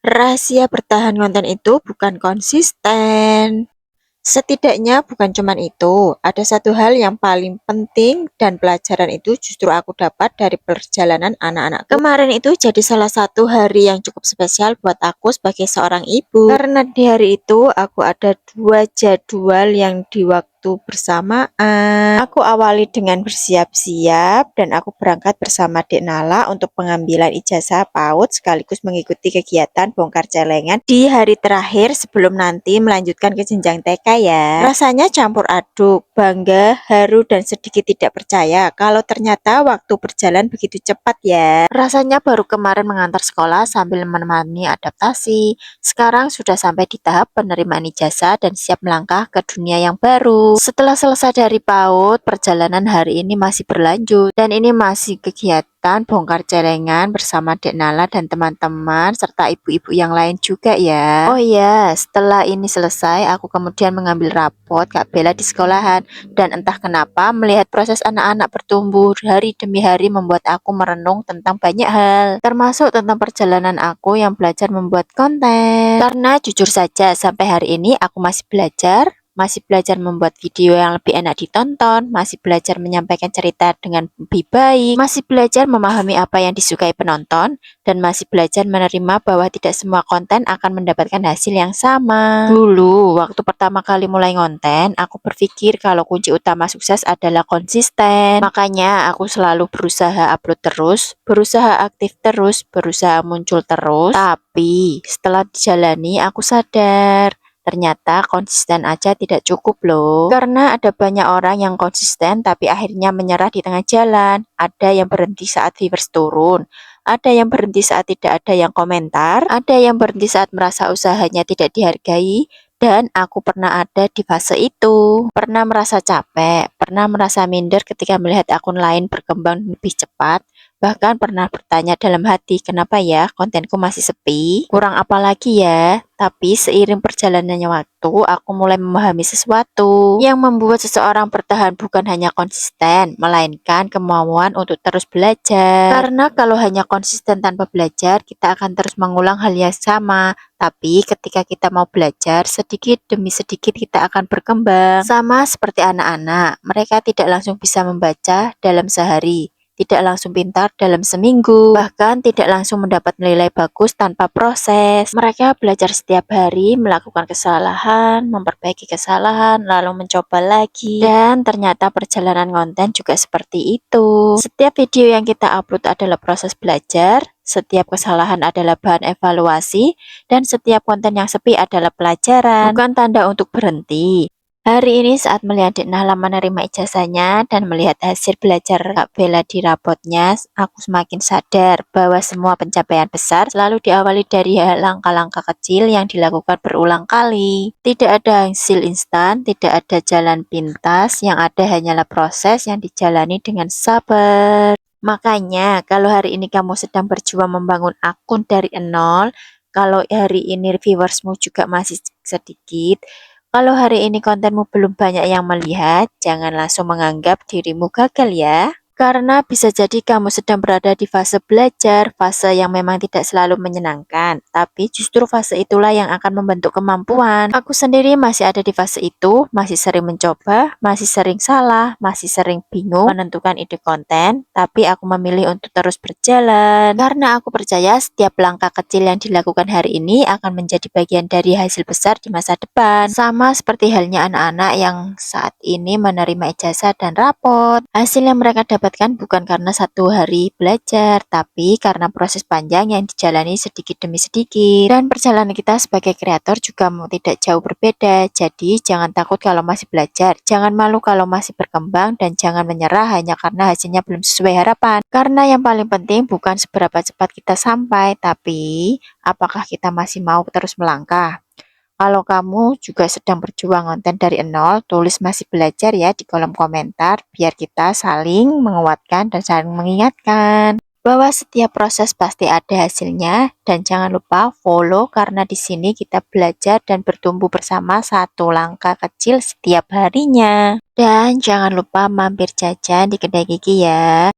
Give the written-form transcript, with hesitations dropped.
Rahasia bertahan konten itu bukan konsisten. Setidaknya bukan cuman itu, ada satu hal yang paling penting dan pelajaran itu justru aku dapat dari perjalanan anak-anakku. Kemarin itu jadi salah satu hari yang cukup spesial buat aku sebagai seorang ibu. Karena di hari itu aku ada dua jadwal yang di waktu bersamaan. Aku awali dengan bersiap-siap dan aku berangkat bersama Dek Nala untuk pengambilan ijazah PAUD sekaligus mengikuti kegiatan bongkar celengan di hari terakhir sebelum nanti melanjutkan ke jenjang TK ya. Rasanya campur aduk, bangga, haru, dan sedikit tidak percaya kalau ternyata waktu berjalan begitu cepat ya. Rasanya baru kemarin mengantar sekolah sambil menemani adaptasi. Sekarang sudah sampai di tahap penerimaan ijazah dan siap melangkah ke dunia yang baru. Setelah selesai dari PAUD, perjalanan hari ini masih berlanjut dan ini masih kegiatan bongkar celengan bersama Dek Nala dan teman-teman serta ibu-ibu yang lain juga ya. Oh ya, setelah ini selesai aku kemudian mengambil rapot Kak Bella di sekolahan dan entah kenapa melihat proses anak-anak bertumbuh hari demi hari membuat aku merenung tentang banyak hal, termasuk tentang perjalanan aku yang belajar membuat konten. Karena jujur saja sampai hari ini aku masih belajar membuat video yang lebih enak ditonton, masih belajar menyampaikan cerita dengan lebih baik, masih belajar memahami apa yang disukai penonton, dan masih belajar menerima bahwa tidak semua konten akan mendapatkan hasil yang sama. Dulu, waktu pertama kali mulai konten, aku berpikir kalau kunci utama sukses adalah konsisten. Makanya aku selalu berusaha upload terus, berusaha aktif terus, berusaha muncul terus. Tapi setelah dijalani, aku sadar ternyata konsisten aja tidak cukup loh. Karena ada banyak orang yang konsisten tapi akhirnya menyerah di tengah jalan. Ada yang berhenti saat viewers turun. Ada yang berhenti saat tidak ada yang komentar. Ada yang berhenti saat merasa usahanya tidak dihargai. Dan aku pernah ada di fase itu. Pernah merasa capek, pernah merasa minder ketika melihat akun lain berkembang lebih cepat. Bahkan pernah bertanya dalam hati, kenapa ya kontenku masih sepi? Kurang apa lagi ya? Tapi seiring perjalanannya waktu, aku mulai memahami sesuatu yang membuat seseorang bertahan bukan hanya konsisten, melainkan kemauan untuk terus belajar. Karena kalau hanya konsisten tanpa belajar, kita akan terus mengulang hal yang sama. Tapi ketika kita mau belajar, sedikit demi sedikit kita akan berkembang. Sama seperti anak-anak, mereka tidak langsung bisa membaca dalam sehari, tidak langsung pintar dalam seminggu, bahkan tidak langsung mendapat nilai bagus tanpa proses. Mereka belajar setiap hari, melakukan kesalahan, memperbaiki kesalahan, lalu mencoba lagi. Dan ternyata perjalanan konten juga seperti itu. Setiap video yang kita upload adalah proses belajar, setiap kesalahan adalah bahan evaluasi, dan setiap konten yang sepi adalah pelajaran, bukan tanda untuk berhenti. Hari ini saat melihat Dek Nahla menerima ijazahnya dan melihat hasil belajar Kak Bella di rapotnya, aku semakin sadar bahwa semua pencapaian besar selalu diawali dari langkah-langkah kecil yang dilakukan berulang kali. Tidak ada hasil instan, tidak ada jalan pintas, yang ada hanyalah proses yang dijalani dengan sabar. Makanya, kalau hari ini kamu sedang berjuang membangun akun dari nol, kalau hari ini viewersmu juga masih sedikit, kalau hari ini kontenmu belum banyak yang melihat, jangan langsung menganggap dirimu gagal ya. Karena bisa jadi kamu sedang berada di fase belajar, fase yang memang tidak selalu menyenangkan, tapi justru fase itulah yang akan membentuk kemampuan. Aku sendiri masih ada di fase itu, masih sering mencoba, masih sering salah, masih sering bingung menentukan ide konten, tapi aku memilih untuk terus berjalan. Karena aku percaya setiap langkah kecil yang dilakukan hari ini akan menjadi bagian dari hasil besar di masa depan. Sama seperti halnya anak-anak yang saat ini menerima ijazah dan rapot. Hasil yang mereka dapatkan bukan karena satu hari belajar, tapi karena proses panjang yang dijalani sedikit demi sedikit. Dan perjalanan kita sebagai kreator juga tidak jauh berbeda. Jadi jangan takut kalau masih belajar, jangan malu kalau masih berkembang, dan jangan menyerah hanya karena hasilnya belum sesuai harapan. Karena yang paling penting bukan seberapa cepat kita sampai, tapi apakah kita masih mau terus melangkah. Kalau kamu juga sedang berjuang konten dari nol, tulis masih belajar ya di kolom komentar, biar kita saling menguatkan dan saling mengingatkan bahwa setiap proses pasti ada hasilnya. Dan jangan lupa follow, karena di sini kita belajar dan bertumbuh bersama satu langkah kecil setiap harinya. Dan jangan lupa mampir jajan di kedai Gigi ya.